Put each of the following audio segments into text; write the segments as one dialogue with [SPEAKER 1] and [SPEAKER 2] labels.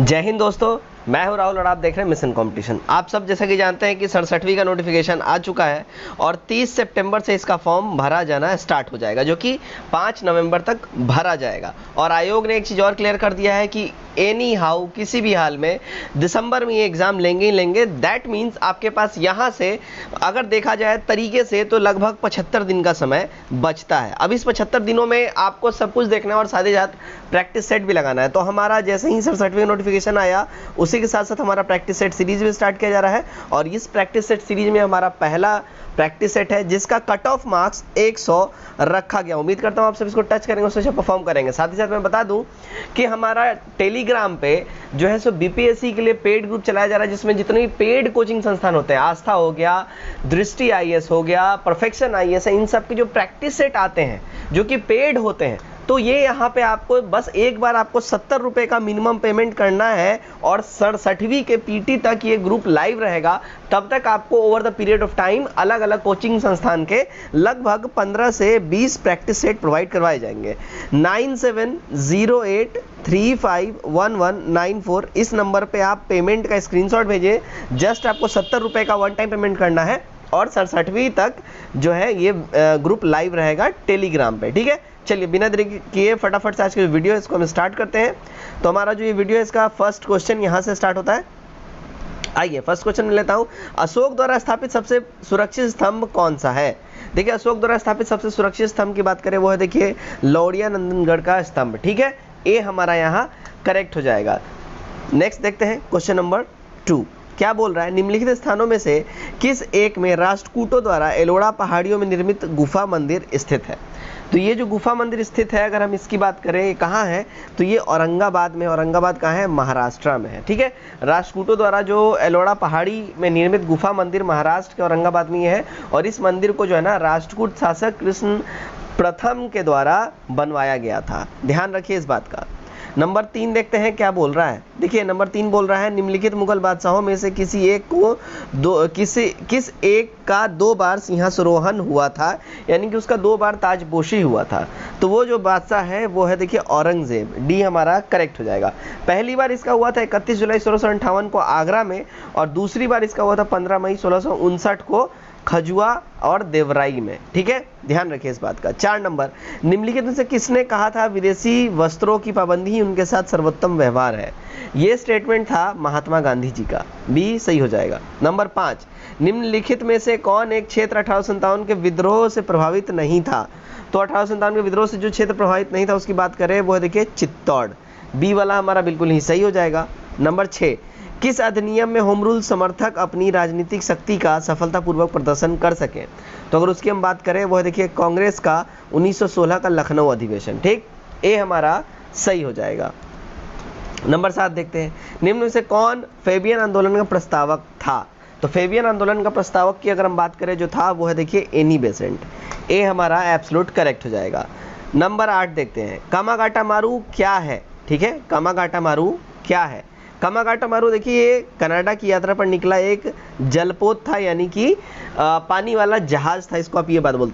[SPEAKER 1] जय हिंद दोस्तों, मैं हूं राहुल और आप देख रहे हैं मिशन कंपटीशन। आप सब जैसा कि जानते हैं कि 67वीं का नोटिफिकेशन आ चुका है और 30 सितंबर से इसका फॉर्म भरा जाना स्टार्ट हो जाएगा, जो कि 5 नवंबर तक भरा जाएगा। और आयोग ने एक चीज़ और क्लियर कर दिया है कि एनी हाउ किसी भी हाल में दिसंबर में ये एग्ज़ाम लेंगे ही लेंगे। दैट मीन्स आपके पास यहाँ से अगर देखा जाए तरीके से तो लगभग 75 दिन का समय बचता है। अब इस 75 दिनों में आपको सब कुछ देखना है और साथ ही साथ प्रैक्टिस सेट भी लगाना है। तो हमारा जैसे ही 67वीं नोटिफिकेशन आया उसी के साथ साथ हमारा प्रैक्टिस सेट सीरीज भी स्टार्ट किया जा रहा है। और इस प्रैक्टिस सेट सीरीज में हमारा पहला प्रैक्टिस सेट है जिसका कट ऑफ मार्क्स 100 रखा गया। उम्मीद करता हूं आप सब इसको टच करेंगे, उससे अच्छा परफॉर्म करेंगे। साथ ही साथ मैं बता दूं कि हमारा टेलीग्राम पे जो है सो बीपीएससी के लिए पेड ग्रुप चलाया जा रहा है, जिसमें जितने भी पेड कोचिंग संस्थान होते हैं, आस्था हो गया, दृष्टि आईएएस हो गया, परफेक्शन आईएएस है, इन सब के जो प्रैक्टिस सेट आते हैं जो कि पेड होते हैं, तो ये यहाँ पे आपको बस एक बार आपको 70 रुपये का मिनिमम पेमेंट करना है और 67वीं के पीटी तक ये ग्रुप लाइव रहेगा। तब तक आपको over the period of time अलग अलग कोचिंग संस्थान के लगभग 15 से 20 प्रैक्टिस सेट प्रोवाइड करवाए जाएंगे। 9708351194 इस नंबर पे आप पेमेंट का स्क्रीनशॉट भेजें। जस्ट आपको 70 रुपये का वन टाइम पेमेंट करना है और 67वीं तक जो है ये ग्रुप लाइव रहेगा टेलीग्राम पे। ठीक है, चलिए बिना देरी किए फटाफट से आज की वीडियो इसको हम स्टार्ट करते हैं। तो हमारा जो ये वीडियो है इसका फर्स्ट क्वेश्चन यहाँ से स्टार्ट होता है। आइए फर्स्ट क्वेश्चन में लेता हूँ, अशोक द्वारा स्थापित सबसे सुरक्षित स्तंभ कौन सा है? देखिए अशोक द्वारा स्थापित सबसे सुरक्षित स्तंभ की बात करें वो है देखिए लौड़िया नंदनगढ़ का स्तंभ। ठीक है, ये हमारा यहाँ करेक्ट हो जाएगा। नेक्स्ट देखते हैं क्वेश्चन नंबर 2 क्या बोल रहा है, निम्नलिखित स्थानों में से किस एक में राष्ट्रकूटों द्वारा एलोरा पहाड़ियों में निर्मित गुफा मंदिर स्थित है? तो ये जो गुफा मंदिर स्थित है, अगर हम इसकी बात करें कहाँ है तो ये औरंगाबाद में। औरंगाबाद कहाँ है? महाराष्ट्र में है। ठीक है, राष्ट्रकूटों द्वारा जो एलोरा पहाड़ी में निर्मित गुफा मंदिर महाराष्ट्र के औरंगाबाद में है। और इस मंदिर को जो है ना राष्ट्रकूट शासक कृष्ण प्रथम के द्वारा बनवाया गया था। ध्यान रखिए इस बात का। नंबर 3 देखते हैं क्या बोल रहा है। देखिए नंबर 3 बोल रहा है, निम्नलिखित मुगल बादशाहों में से किस एक का 2 बार सिंहासरोहण हुआ था, यानी कि उसका 2 बार ताजपोशी हुआ था। तो वो जो बादशाह है वो है देखिए औरंगजेब। डी हमारा करेक्ट हो जाएगा। पहली बार इसका हुआ था 31 जुलाई 1658 को आगरा में, और दूसरी बार इसका हुआ था 15 मई 1659 को खजुआ और देवराई में। ठीक है, ध्यान रखिए इस बात का। 4 नंबर, निम्नलिखित में से किसने कहा था विदेशी वस्त्रों की पाबंदी ही उनके साथ सर्वोत्तम व्यवहार है? ये स्टेटमेंट था महात्मा गांधी जी का। बी सही हो जाएगा। नंबर 5, निम्नलिखित में से कौन एक क्षेत्र 1857 के विद्रोह से प्रभावित नहीं था? तो 1857 के विद्रोह से जो क्षेत्र प्रभावित नहीं था उसकी बात करें वो है देखिए चित्तौड़। बी वाला हमारा बिल्कुल ही सही हो जाएगा। नंबर 6, किस अधिनियम में होम रूल समर्थक अपनी राजनीतिक शक्ति का सफलतापूर्वक प्रदर्शन कर सकें? तो अगर उसकी हम बात करें वो है देखिए कांग्रेस का 1916 का लखनऊ अधिवेशन। ठीक, ए हमारा सही हो जाएगा। नंबर 7 देखते हैं, निम्न में से कौन फेबियन आंदोलन का प्रस्तावक था? तो फेबियन आंदोलन का प्रस्तावक की अगर हम बात करें जो था वो है देखिए एनी बेसेंट। ए हमारा एब्सोल्यूट करेक्ट हो जाएगा। नंबर 8 देखते हैं, कामागाटा मारू क्या है? ठीक है, कामागाटा मारू क्या है? कामागाटा मारू देखिए ये कनाडा की यात्रा पर निकला एक जलपोत था, यानी कि पानी वाला जहाज था। इसको आप ये बात बोल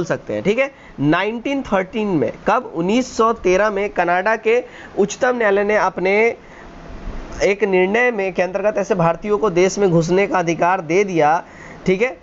[SPEAKER 1] सकते हैं। ठीक है, 1913 में, कब? 1913 में कनाडा के उच्चतम न्यायालय ने अपने एक निर्णय में के अंतर्गत ऐसे भारतीयों को देश में घुसने का अधिकार दे दिया। ठीक है,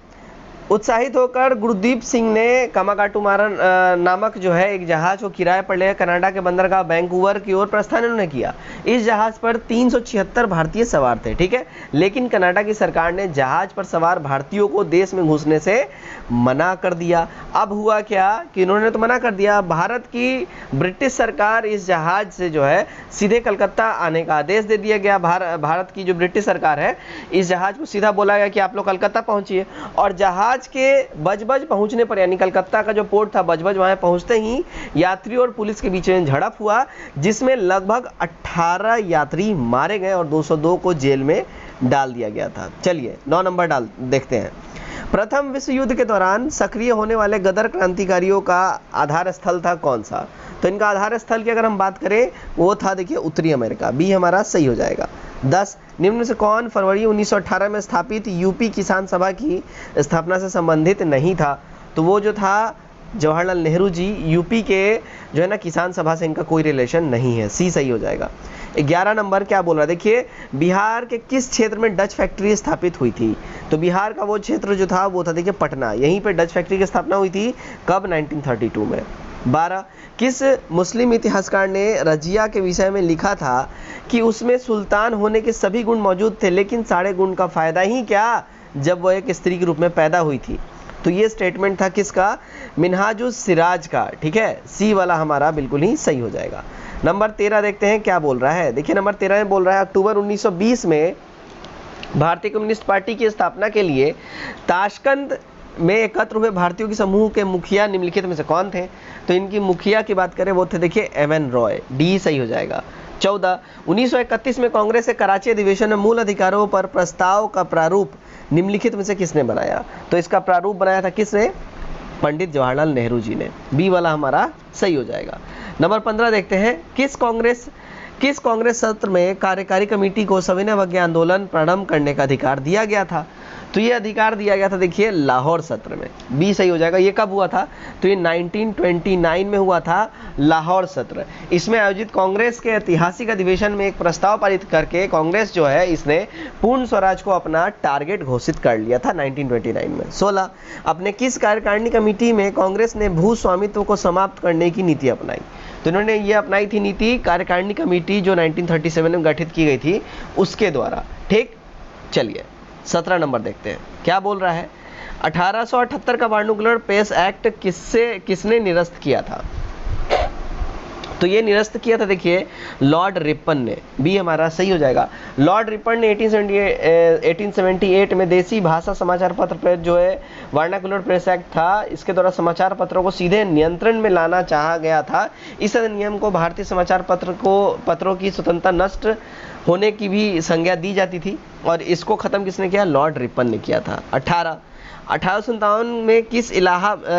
[SPEAKER 1] उत्साहित होकर गुरदीप सिंह ने कामागाटुमारा नामक जो है एक जहाज को किराए पर लेकर कनाडा के बंदरगाह वैंकूवर की ओर प्रस्थान उन्होंने किया। इस जहाज पर 376 भारतीय सवार थे। ठीक है, लेकिन कनाडा की सरकार ने जहाज पर सवार भारतीयों को देश में घुसने से मना कर दिया। अब हुआ क्या कि इन्होंने तो मना कर दिया, भारत की ब्रिटिश सरकार इस जहाज से जो है सीधे कलकत्ता आने का आदेश दे दिया गया। भारत की जो ब्रिटिश सरकार है इस जहाज को सीधा बोला गया कि आप लोग कलकत्ता पहुंचिए। और जहाज के बजबज पहुंचने पर, यानी कलकत्ता का जो पोर्ट था बजबज, वहां पहुंचते ही यात्रियों और पुलिस के बीच में झड़प हुआ, जिसमें लगभग 18 यात्री मारे गए और 202 को जेल में डाल दिया गया था। चलिए 9 नंबर देखते हैं। प्रथम विश्व युद्ध के दौरान सक्रिय होने वाले गदर क्रांतिकारियों का आधार स्थल था कौन सा? तो इनका आधार स्थल की अगर हम बात करें वो था देखिए उत्तरी अमेरिका। बी हमारा सही हो जाएगा। 10, निम्न में से कौन फरवरी 1918 में स्थापित यूपी किसान सभा की स्थापना से संबंधित नहीं था? तो वो जो था जवाहरलाल नेहरू जी यूपी के जो है ना किसान सभा से इनका कोई रिलेशन नहीं है, सी सही हो जाएगा। 11 नंबर क्या बोल रहा है, देखिए बिहार के किस क्षेत्र में डच फैक्ट्री स्थापित हुई थी? तो बिहार का वो क्षेत्र जो था वो था देखिए पटना, यहीं पे डच फैक्ट्री की स्थापना हुई थी, कब? 1932 में। 12 किस मुस्लिम इतिहासकार ने रजिया के विषय में लिखा था कि उसमें सुल्तान होने के सभी गुण मौजूद थे लेकिन सारे गुण का फायदा ही क्या जब वह एक स्त्री के रूप में पैदा हुई थी? तो ये स्टेटमेंट था किसका? मिन्हाजुस सिराज का, ठीक है, सी वाला हमारा बिल्कुल ही सही हो जाएगा। नंबर 13 देखते हैं क्या बोल रहा है। देखिए नंबर 13 में बोल रहा है अक्टूबर 1920 में भारतीय कम्युनिस्ट पार्टी की स्थापना के लिए ताशकंद में एकत्र हुए भारतीयों के समूह के मुखिया निम्नलिखित में से कौन थे? तो इनकी मुखिया की बात करें वो थे देखिए एम.एन. रॉय, डी सही हो जाएगा। 14 1931 में कांग्रेस के कराची अधिवेशन में मूल अधिकारों पर प्रस्ताव का प्रारूप निम्नलिखित में से किसने बनाया? तो इसका प्रारूप बनाया था किसने? पंडित जवाहरलाल नेहरू जी ने, बी वाला हमारा सही हो जाएगा। नंबर 15 देखते हैं किस कांग्रेस सत्र में कार्यकारी कमेटी को सविनय अवज्ञा आंदोलन प्रारंभ करने का अधिकार दिया गया था? तो ये अधिकार दिया गया था देखिए लाहौर सत्र में, बी सही हो जाएगा। ये कब हुआ था? तो ये 1929 में हुआ था लाहौर सत्र। इसमें आयोजित कांग्रेस के ऐतिहासिक अधिवेशन में एक प्रस्ताव पारित करके कांग्रेस जो है इसने पूर्ण स्वराज को अपना टारगेट घोषित कर लिया था 1929 में। 16 अपने किस कार्यकारिणी कमेटी में कांग्रेस ने भू स्वामित्व को समाप्त करने की नीति अपनाई? तो इन्होंने ये अपनाई थी नीति कार्यकारिणी कमेटी जो 1937 में गठित की गई थी उसके द्वारा, ठीक। चलिए 17 नंबर देखते हैं क्या बोल रहा है। 1878 का वार्नुकुलर पेस एक्ट किसने निरस्त किया था? तो ये निरस्त किया था देखिए लॉर्ड रिपन ने, बी हमारा सही हो जाएगा। लॉर्ड रिपन ने 1878 में देसी भाषा समाचार पत्र पर जो है वार्नाकुलर प्रेस एक्ट था, इसके द्वारा समाचार पत्रों को सीधे नियंत्रण में लाना चाहा गया था। इस अधिनियम को भारतीय समाचार पत्रों की स्वतंत्रता नष्ट होने की भी संज्ञा दी जाती थी और इसको खत्म किसने किया? लॉर्ड रिपन ने किया था। 1857 में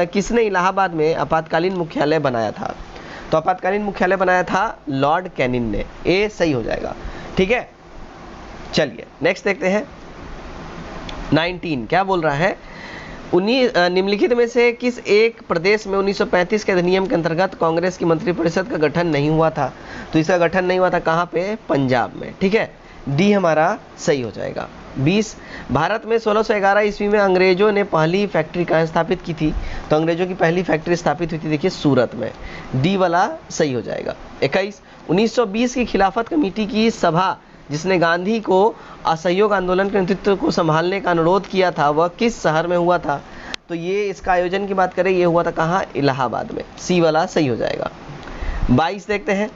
[SPEAKER 1] किसने इलाहाबाद में आपातकालीन मुख्यालय बनाया था? तो आपातकालीन मुख्यालय बनाया था लॉर्ड कैनिंग ने, ए सही हो जाएगा, ठीक है। चलिए नेक्स्ट देखते हैं 19 क्या बोल रहा है। निम्नलिखित में से किस एक प्रदेश में 1935 के अधिनियम के अंतर्गत कांग्रेस की मंत्रिपरिषद का गठन नहीं हुआ था? तो इसका गठन नहीं हुआ था कहाँ पे? पंजाब में, ठीक है, डी हमारा सही हो जाएगा। 20 भारत में 1611 ईस्वी में अंग्रेजों ने पहली फैक्ट्री कहाँ स्थापित की थी? तो अंग्रेजों की पहली फैक्ट्री स्थापित हुई थी देखिए सूरत में, डी वाला सही हो जाएगा। 21 1920 की खिलाफत कमेटी की सभा जिसने गांधी को असहयोग आंदोलन के नेतृत्व को संभालने का अनुरोध किया था वह किस शहर में हुआ था? तो ये इसका आयोजन की बात करें ये हुआ था कहाँ? इलाहाबाद में, सी वाला सही हो जाएगा। 22 देखते हैं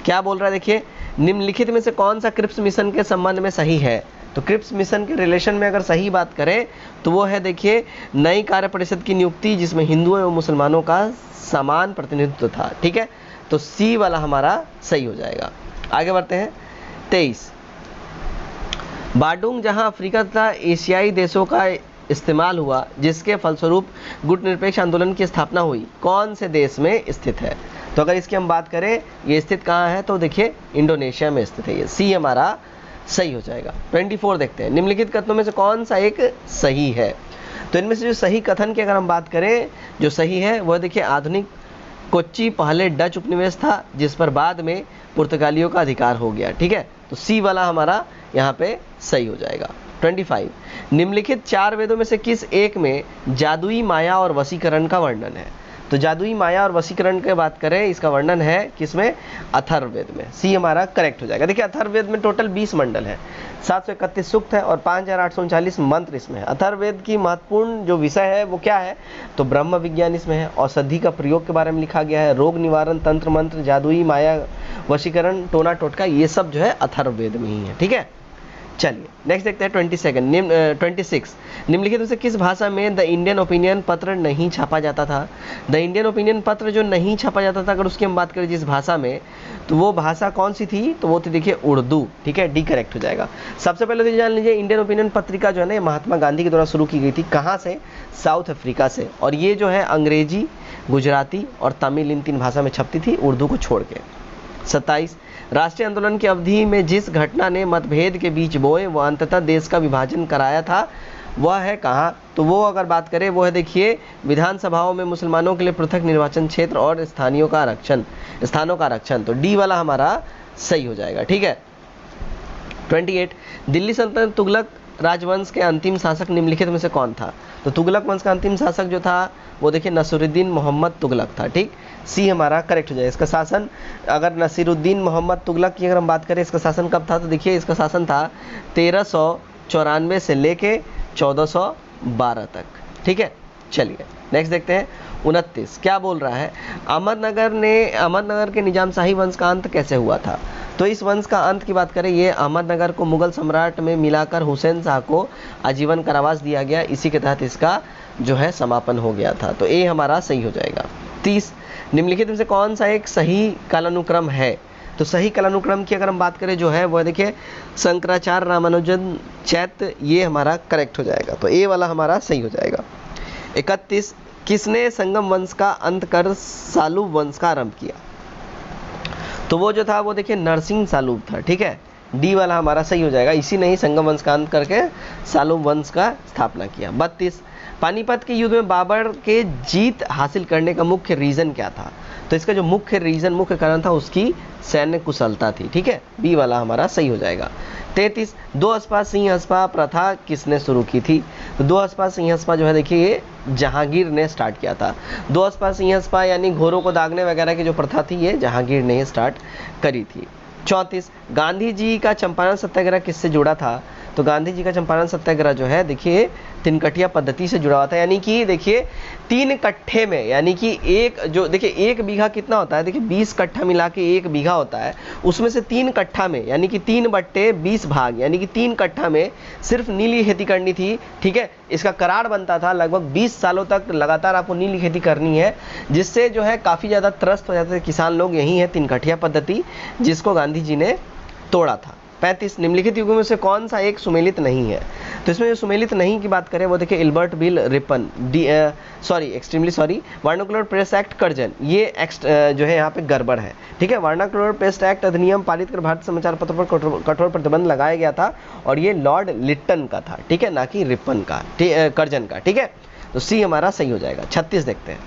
[SPEAKER 1] क्या बोल रहा है। देखिए निम्नलिखित में से कौन सा क्रिप्स मिशन के संबंध में सही है? तो क्रिप्स मिशन के रिलेशन में अगर सही बात करें तो वो है देखिए नई कार्य परिषद की नियुक्ति जिसमें हिंदुओं एवं मुसलमानों का समान प्रतिनिधित्व था, ठीक है, तो सी वाला हमारा सही हो जाएगा। आगे बढ़ते हैं 23 बाडुंग जहां अफ्रीका तथा एशियाई देशों का इस्तेमाल हुआ जिसके फलस्वरूप गुट निरपेक्ष आंदोलन की स्थापना हुई, कौन से देश में स्थित है? तो अगर इसकी हम बात करें ये स्थित कहाँ है तो देखिए इंडोनेशिया में स्थित है, ये सी हमारा सही हो जाएगा। 24 देखते हैं निम्नलिखित कथनों में से कौन सा एक सही है? तो इनमें से जो सही कथन की अगर हम बात करें जो सही है वह देखिए आधुनिक कोच्चि पहले डच उपनिवेश था जिस पर बाद में पुर्तगालियों का अधिकार हो गया, ठीक है, तो सी वाला हमारा यहाँ पे सही हो जाएगा। 25 निम्नलिखित 4 वेदों में से किस एक में जादुई माया और वशीकरण का वर्णन है? तो जादुई माया और वशीकरण की बात करें इसका वर्णन है किसमें? अथर्ववेद में, सी हमारा करेक्ट हो जाएगा। देखिए अथर्ववेद में टोटल 20 मंडल है, 731 सूक्त है और 5839 मंत्र इसमें है। अथर्ववेद की महत्वपूर्ण जो विषय है वो क्या है? तो ब्रह्म विज्ञान इसमें है, औषधि का प्रयोग के बारे में लिखा गया है, रोग निवारण, तंत्र मंत्र, जादुई माया, वशीकरण, टोना टोटका, ये सब जो है अथर्ववेद में ही है, ठीक है। चलिए नेक्स्ट देखते हैं 26 निम्नलिखित में से किस भाषा में द इंडियन ओपिनियन पत्र नहीं छापा जाता था? द इंडियन ओपिनियन पत्र जो नहीं छापा जाता था अगर उसकी हम बात करें जिस भाषा में तो वो भाषा कौन सी थी? तो वो थी देखिए उर्दू, ठीक है, डी करेक्ट हो जाएगा। सबसे पहले तो जान लीजिए इंडियन ओपिनियन पत्रिका जो है ना ये महात्मा गांधी के द्वारा शुरू की गई थी, कहाँ से? साउथ अफ्रीका से, और ये जो है अंग्रेजी, गुजराती और तमिल इन 3 भाषा में छपती थी उर्दू को छोड़ के। 27 राष्ट्रीय आंदोलन की अवधि में जिस घटना ने मतभेद के बीच बोए वह अंततः देश का विभाजन कराया था वह है कहाँ, तो वो अगर बात करें वो है देखिए विधानसभाओं में मुसलमानों के लिए पृथक निर्वाचन क्षेत्र और स्थानों का आरक्षण, तो डी वाला हमारा सही हो जाएगा। ठीक है। 28 दिल्ली सल्तनत तुगलक राजवंश के अंतिम शासक निम्नलिखित में से कौन था, तो तुगलक वंश का अंतिम शासक जो था वो देखिए नसीरुद्दीन मोहम्मद तुगलक था। ठीक, सी हमारा करेक्ट हो जाएगा। इसका शासन, अगर नसीरुद्दीन मोहम्मद तुगलक की अगर हम बात करें इसका शासन कब था, तो देखिए इसका शासन था 1394 से लेके 1412 तक। ठीक है, चलिए नेक्स्ट देखते हैं। 29 क्या बोल रहा है, अहमदनगर के निजामशाही वंश का अंत कैसे हुआ था, तो इस वंश का अंत की बात करें ये अहमदनगर को मुगल सम्राट में मिलाकर हुसैन शाह को आजीवन कारावास दिया गया, इसी के तहत इसका जो है समापन हो गया था, तो ए हमारा सही हो जाएगा। 30 निम्नलिखित में से कौन सा एक सही कालानुक्रम है, तो सही कालानुक्रम की अगर हम बात करें जो है वो देखिए शंकराचार्य रामानुजन चैत्य, ये हमारा करेक्ट हो जाएगा, तो ए वाला हमारा सही हो जाएगा। 31 किसने संगम वंश का अंत कर सालूब वंश का आरंभ किया, तो वो जो था वो देखिए नरसिंह सालूब था। ठीक है, डी वाला हमारा सही हो जाएगा, इसी ने ही संगम वंश का अंत करके सालूब वंश का स्थापना किया। 32 पानीपत के युद्ध में बाबर के जीत हासिल करने का मुख्य रीजन क्या था, तो इसका जो मुख्य कारण था उसकी सैन्य कुशलता थी। ठीक है, बी वाला हमारा सही हो जाएगा। 33 दो अस्पा सिंह अस्पा प्रथा किसने शुरू की थी, तो दो अस्पा सिंह अस्पा जो है देखिए ये जहांगीर ने स्टार्ट किया था। दो अस्पा सिंह अस्पा यानी घोड़ों को दागने वगैरह की जो प्रथा थी ये जहांगीर ने स्टार्ट करी थी। 34 गांधी जी का चंपारण सत्याग्रह किससे जुड़ा था, तो गांधी जी का चंपारण सत्याग्रह जो है देखिए तिनकटिया पद्धति से जुड़ा हुआ था, यानी कि देखिए 3 कट्ठे में, यानी कि एक जो देखिए 1 बीघा कितना होता है, देखिए 20 कट्ठा मिला के 1 बीघा होता है, उसमें से 3 कट्ठा में यानी कि 3/20 भाग यानी कि 3 कट्ठा में सिर्फ नीली खेती करनी थी। ठीक है, इसका करार बनता था, लगभग 20 सालों तक लगातार आपको नीली खेती करनी है, जिससे जो है काफ़ी ज़्यादा त्रस्त हो जाते थे किसान लोग। यही है तिनकटिया पद्धति जिसको गांधी जी ने तोड़ा था। 35 निम्नलिखित युगों में से कौन सा एक सुमेलित नहीं है, तो इसमें जो सुमेलित नहीं की बात करें वो देखिए Ilbert bill Ripon extremely sorry vernacular press act Curzon, ये जो है यहाँ पे गड़बड़ है। ठीक है, वर्नाकुलर प्रेस एक्ट अधिनियम पारित कर भारतीय समाचार पत्र पर कठोर प्रतिबंध लगाया गया था और ये लॉर्ड लिट्टन का था। ठीक है, ना कि रिपन का, कर्जन का। ठीक है, तो सी हमारा सही हो जाएगा। 36 देखते हैं।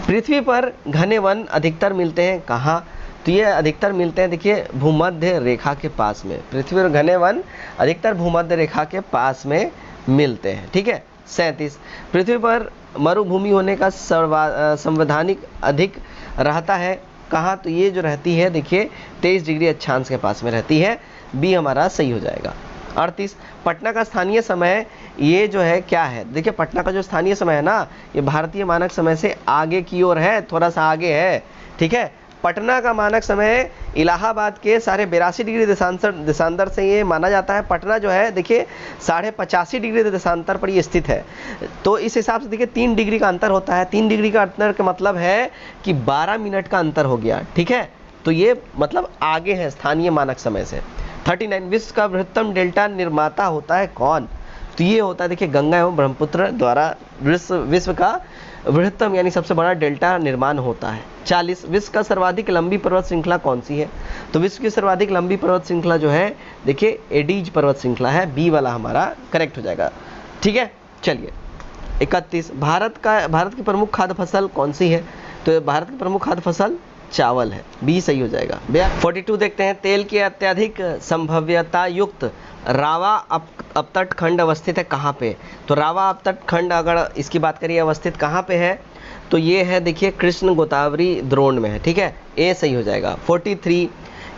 [SPEAKER 1] पृथ्वी पर घने वन अधिकतर मिलते हैं कहाँ, तो ये अधिकतर मिलते हैं देखिए भूमध्य रेखा के पास में। पृथ्वी पर घने वन अधिकतर भूमध्य रेखा के पास में मिलते हैं। ठीक है। 37 पृथ्वी पर मरुभूमि होने का संवैधानिक अधिक रहता है कहाँ, तो ये जो रहती है देखिए 23 डिग्री अक्षांश के पास में रहती है, बी हमारा सही हो जाएगा। 38 पटना का स्थानीय समय ये जो है क्या है, देखिए पटना का जो स्थानीय समय है ना ये भारतीय मानक समय से आगे की ओर है, थोड़ा सा आगे है। ठीक है, पटना का मानक समय इलाहाबाद के 82.5 डिग्री देशांतर से ये माना जाता है। पटना जो है देखिए 85.5 डिग्री देशांतर पर ये स्थित है, तो इस हिसाब से देखिए 3 डिग्री का अंतर होता है। 3 डिग्री का अंतर का मतलब है कि 12 मिनट का अंतर हो गया। ठीक है, तो ये मतलब आगे है स्थानीय मानक समय से। 39 विश्व का बृहत्तम डेल्टा निर्माता होता है कौन, तो ये होता है देखिए गंगा एवं ब्रह्मपुत्र द्वारा विश्व का बृहत्तम यानी सबसे बड़ा डेल्टा निर्माण होता है। 40 विश्व का सर्वाधिक लंबी पर्वत श्रृंखला कौन सी है, तो विश्व की सर्वाधिक लंबी पर्वत श्रृंखला जो है देखिए एडीज पर्वत श्रृंखला है, बी वाला हमारा करेक्ट हो जाएगा। ठीक है, चलिए 31 भारत की प्रमुख खाद्य फसल कौन सी है, तो भारत की प्रमुख खाद्य फसल चावल है, बी सही हो जाएगा। 42 देखते हैं। तेल की अत्यधिक संभाव्यता युक्त रावा अपतट खंड अवस्थित है कहाँ पे, तो रावा अपतट खंड अगर इसकी बात करिए अवस्थित कहाँ पे है, तो ये है देखिए कृष्ण गोदावरी द्रोण में है। ठीक है, ए सही हो जाएगा। 43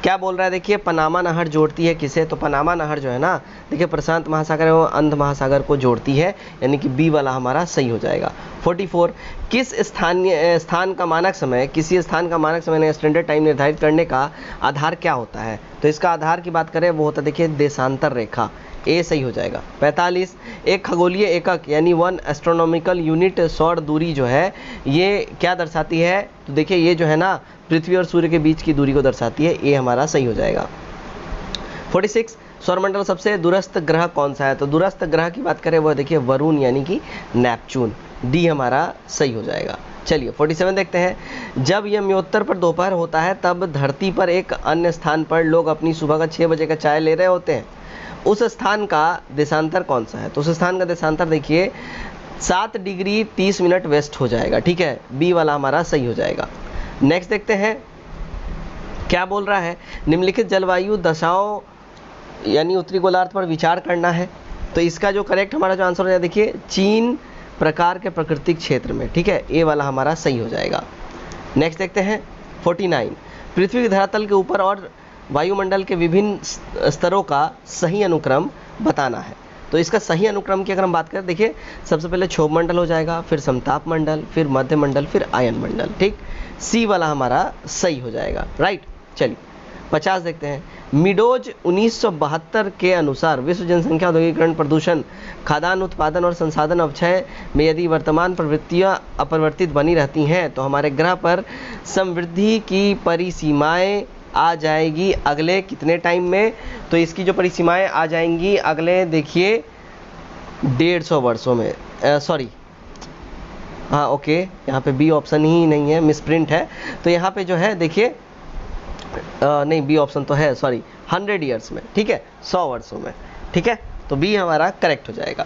[SPEAKER 1] क्या बोल रहा है, देखिए पनामा नहर जोड़ती है किसे, तो पनामा नहर जो है ना देखिए प्रशांत महासागर एवं अंध महासागर को जोड़ती है, यानी कि बी वाला हमारा सही हो जाएगा। 44 किस स्थान का मानक समय, किसी स्थान का मानक समय स्टैंडर्ड टाइम निर्धारित करने का आधार क्या होता है, तो इसका आधार की बात करें वो होता है देखिए देशांतर रेखा, ए सही हो जाएगा। 45 एक खगोलीय एकक यानी 1 एस्ट्रोनॉमिकल यूनिट सौर दूरी जो है ये क्या दर्शाती है, तो देखिए ये जो है ना पृथ्वी और सूर्य के बीच की दूरी को दर्शाती है, ये हमारा सही हो जाएगा। 46 सौरमंडल सबसे दूरस्थ ग्रह कौन सा है, तो दूरस्थ ग्रह की बात करें वह देखिए वरुण यानी कि नेपच्यून, डी हमारा सही हो जाएगा। चलिए 47 देखते हैं। जब यमोत्तर पर दोपहर होता है तब धरती पर एक अन्य स्थान पर लोग अपनी सुबह का 6 बजे का चाय ले रहे होते हैं, उस स्थान का देशांतर कौन सा है? तो उस स्थान का देशांतर देखिए 7 डिग्री 30 मिनट वेस्ट हो जाएगा, ठीक है, बी वाला हमारा सही हो जाएगा। नेक्स्ट देखते हैं क्या बोल रहा है, निम्नलिखित जलवायु दशाओं यानी उत्तरी गोलार्ध पर विचार करना है। तो इसका जो करेक्ट हमारा जो आंसर हो जाएगा देखिए चीन प्रकार के प्राकृतिक क्षेत्र में, ठीक है, ए वाला हमारा सही हो जाएगा। नेक्स्ट देखते हैं 49, पृथ्वी के धरातल के ऊपर और वायुमंडल के विभिन्न स्तरों का सही अनुक्रम बताना है। तो इसका सही अनुक्रम की अगर हम बात करें देखिए सबसे पहले क्षोभ मंडल हो जाएगा, फिर समताप मंडल, फिर मध्य मंडल, फिर आयन मंडल, ठीक, सी वाला हमारा सही हो जाएगा, राइट। चलिए 50 देखते हैं, मिडोज 1972 के अनुसार विश्व जनसंख्या, औद्योगिकरण, प्रदूषण, खाद्यान्न उत्पादन और संसाधन अपक्षय में यदि वर्तमान प्रवृत्तियां अपरिवर्तित बनी रहती हैं तो हमारे ग्रह पर समृद्धि की परिसीमाएं आ जाएगी अगले कितने टाइम में? तो इसकी जो परिसीमाएं आ जाएंगी अगले देखिए 150 वर्षों में, सॉरी हाँ ओके, यहाँ पे बी ऑप्शन ही नहीं है, मिसप्रिंट है। तो यहाँ पे जो है देखिए नहीं बी ऑप्शन तो है, सॉरी 100 ईयर्स में, ठीक है, 100 वर्षों में, ठीक है, तो बी हमारा करेक्ट हो जाएगा।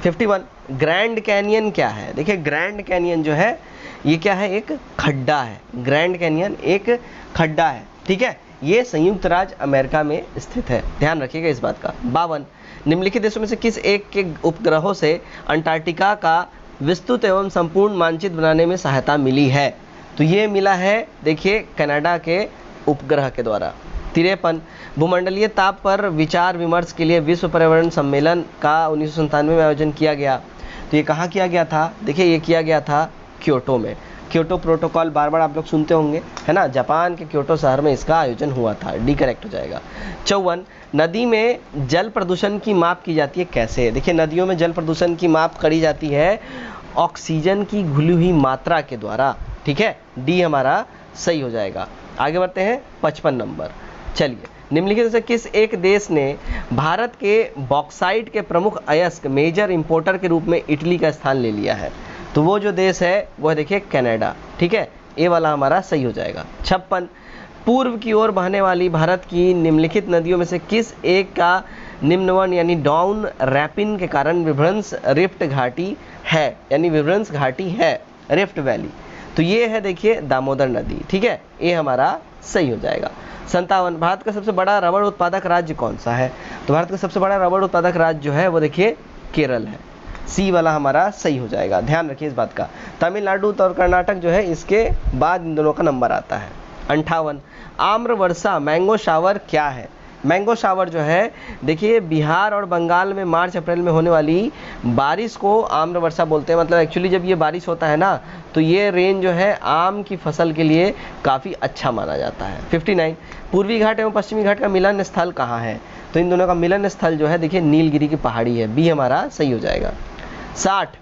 [SPEAKER 1] 51, ग्रैंड कैनियन क्या है? देखिए ग्रैंड कैनियन जो है ये क्या है, एक खड्डा है, ग्रैंड कैनियन एक खड्डा है, ठीक है, ये संयुक्त राज्य अमेरिका में स्थित है, ध्यान रखिएगा इस बात का। 52, निम्नलिखित देशों में से किस एक के उपग्रहों से अंटार्कटिका का विस्तृत एवं संपूर्ण मानचित्र बनाने में सहायता मिली है? तो ये मिला है देखिए कनाडा के उपग्रह के द्वारा। 53, भूमंडलीय ताप पर विचार विमर्श के लिए विश्व पर्यावरण सम्मेलन का 1997 में आयोजन किया गया। तो ये कहाँ किया गया था? देखिए ये किया गया था क्योटो में, क्योटो प्रोटोकॉल बार बार आप लोग सुनते होंगे, है ना, जापान के क्योटो शहर में इसका आयोजन हुआ था, डी करेक्ट हो जाएगा। 54, नदी में जल प्रदूषण की माप की जाती है कैसे? देखिए नदियों में जल प्रदूषण की माप करी जाती है ऑक्सीजन की घुली हुई मात्रा के द्वारा, ठीक है, डी हमारा सही हो जाएगा। आगे बढ़ते हैं 55 नंबर। चलिए निम्नलिखित से किस एक देश ने भारत के बॉक्साइट के प्रमुख अयस्क मेजर इंपोर्टर के रूप में इटली का स्थान ले लिया है? तो वो जो देश है वो है देखिए कनाडा, ठीक है, ए वाला हमारा सही हो जाएगा। 56, पूर्व की ओर बहने वाली भारत की निम्नलिखित नदियों में से किस एक का निम्नवन यानी डाउन रैपिन के कारण विभ्रंश रिफ्ट घाटी है, यानी विभ्रंश घाटी है, रिफ्ट वैली? तो ये है देखिए दामोदर नदी, ठीक है, ये हमारा सही हो जाएगा। 57, भारत का सबसे बड़ा रबड़ उत्पादक राज्य कौन सा है? तो भारत का सबसे बड़ा रबड़ उत्पादक राज्य जो है वो देखिए केरल है, सी वाला हमारा सही हो जाएगा, ध्यान रखिए इस बात का। तमिलनाडु और कर्नाटक जो है इसके बाद इन दोनों का नंबर आता है। 58, आम्र वर्षा मैंगो शावर क्या है? मैंगो शावर जो है देखिए बिहार और बंगाल में मार्च अप्रैल में होने वाली बारिश को आम्र वर्षा बोलते हैं। मतलब एक्चुअली जब ये बारिश होता है ना तो ये रेन जो है आम की फसल के लिए काफ़ी अच्छा माना जाता है। 59, पूर्वी घाट एवं पश्चिमी घाट का मिलन स्थल कहाँ है? तो इन दोनों का मिलन स्थल जो है देखिए नीलगिरी की पहाड़ी है, बी हमारा सही हो जाएगा। 60,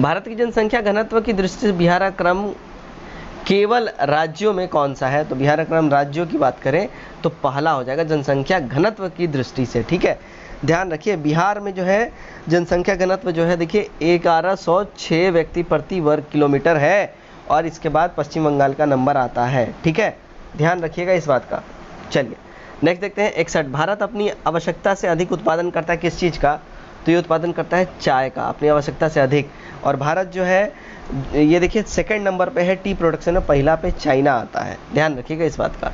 [SPEAKER 1] भारत की जनसंख्या घनत्व की दृष्टि से बिहार क्रम केवल राज्यों में कौन सा है? तो बिहार क्रम राज्यों की बात करें तो पहला हो जाएगा जनसंख्या घनत्व की दृष्टि से, ठीक है, ध्यान रखिए। बिहार में जो है जनसंख्या घनत्व जो है देखिए 1106 व्यक्ति प्रति वर्ग किलोमीटर है और इसके बाद पश्चिम बंगाल का नंबर आता है, ठीक है, ध्यान रखिएगा इस बात का। चलिए नेक्स्ट देखते हैं 61, भारत अपनी आवश्यकता से अधिक उत्पादन करता है किस चीज़ का? तो ये उत्पादन करता है चाय का, अपनी आवश्यकता से अधिक। और भारत जो है ये देखिए सेकंड नंबर पे है टी प्रोडक्शन में, पहला पे चाइना आता है, ध्यान रखिएगा इस बात का।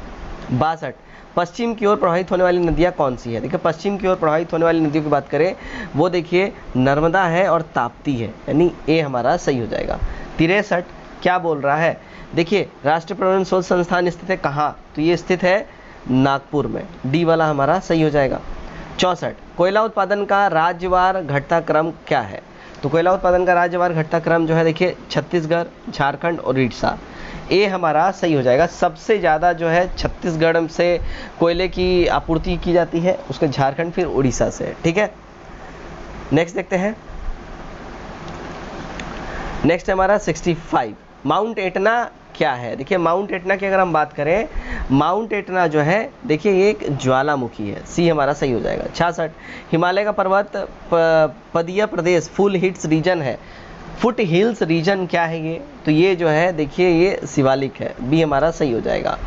[SPEAKER 1] 62, पश्चिम की ओर प्रवाहित होने वाली नदियाँ कौन सी है? देखिए पश्चिम की ओर प्रवाहित होने वाली नदियों की बात करें वो देखिए नर्मदा है और ताप्ती है, यानी ए हमारा सही हो जाएगा। 63, क्या बोल रहा है? देखिए राष्ट्रीय पर्यावरण शोध संस्थान स्थित है कहाँ? तो ये स्थित है नागपुर में, डी वाला हमारा सही हो जाएगा। 64, कोयला उत्पादन का राज्यवार घटता क्रम क्या है? तो कोयला उत्पादन का राज्यवार घटता क्रम जो है देखिए छत्तीसगढ़, झारखंड और उड़ीसा, ए हमारा सही हो जाएगा। सबसे ज़्यादा जो है छत्तीसगढ़ से कोयले की आपूर्ति की जाती है, उसके झारखंड फिर उड़ीसा से, ठीक है। नेक्स्ट देखते हैं, नेक्स्ट है हमारा 65, माउंट एटना क्या है? देखिए माउंट एटना की अगर हम बात करें, माउंट एटना जो है देखिए ये एक ज्वालामुखी है, सी हमारा सही हो जाएगा। 66, हिमालय का पर्वत पदीय प्रदेश फुल हिल्स रीजन है, फुट हिल्स रीजन क्या है ये? तो ये जो है देखिए ये शिवालिक है, बी हमारा सही हो जाएगा।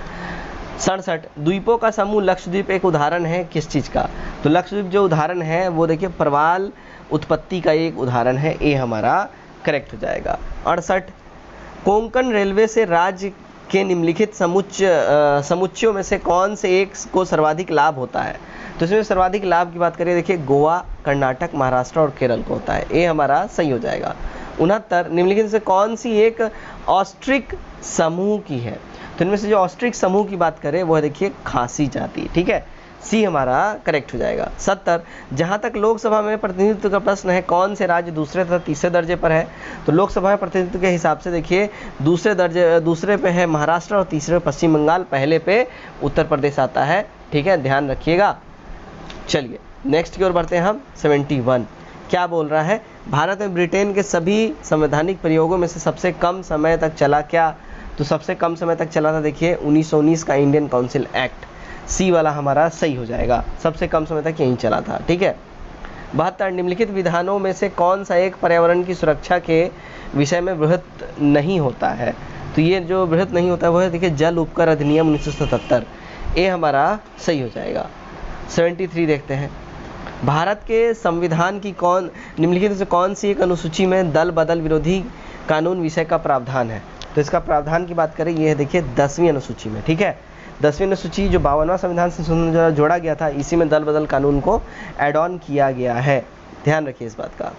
[SPEAKER 1] 67 द्वीपों का समूह लक्षद्वीप एक उदाहरण है किस चीज़ का? तो लक्षद्वीप जो उदाहरण है वो देखिए प्रवाल उत्पत्ति का एक उदाहरण है, ये हमारा करेक्ट हो जाएगा। 68 कोंकण रेलवे से राज्य के निम्नलिखित समुच्चयों में से कौन से एक को सर्वाधिक लाभ होता है? तो इसमें सर्वाधिक लाभ की बात करें देखिए गोवा, कर्नाटक, महाराष्ट्र और केरल को होता है, ये हमारा सही हो जाएगा। 69 निम्नलिखित से कौन सी एक ऑस्ट्रिक समूह की है? तो इनमें से जो ऑस्ट्रिक समूह की बात करें वो है देखिए खासी जाति, ठीक है, सी हमारा करेक्ट हो जाएगा। 70 जहाँ तक लोकसभा में प्रतिनिधित्व का प्रश्न है, कौन से राज्य दूसरे तथा तीसरे दर्जे पर है? तो लोकसभा में प्रतिनिधित्व के हिसाब से देखिए दूसरे पे है महाराष्ट्र और तीसरे पे पश्चिम बंगाल, पहले पे उत्तर प्रदेश आता है, ठीक है, ध्यान रखिएगा। चलिए नेक्स्ट की ओर बढ़ते हैं हम। 71 क्या बोल रहा है? भारत में ब्रिटेन के सभी संवैधानिक प्रयोगों में से सबसे कम समय तक चला क्या? तो सबसे कम समय तक चला था देखिए 1919 का इंडियन काउंसिल एक्ट, सी वाला हमारा सही हो जाएगा, सबसे कम समय तक यहीं चला था, ठीक है। 72 निम्नलिखित विधानों में से कौन सा एक पर्यावरण की सुरक्षा के विषय में बृहत नहीं होता है? तो ये जो बृहत नहीं होता है वो है देखिए जल उपकर अधिनियम 1977, ये हमारा सही हो जाएगा। 73 देखते हैं, भारत के संविधान की निम्नलिखित से कौन सी एक अनुसूची में दल बदल विरोधी कानून विषय का प्रावधान है? तो इसका प्रावधान की बात करें ये है देखिए 10वीं अनुसूची में, ठीक है, 10वीं अनुसूची जो 52वां संविधान संशोधन जोड़ा गया था, इसी में दल बदल कानून को ऐड ऑन किया गया है, ध्यान रखिए इस बात का।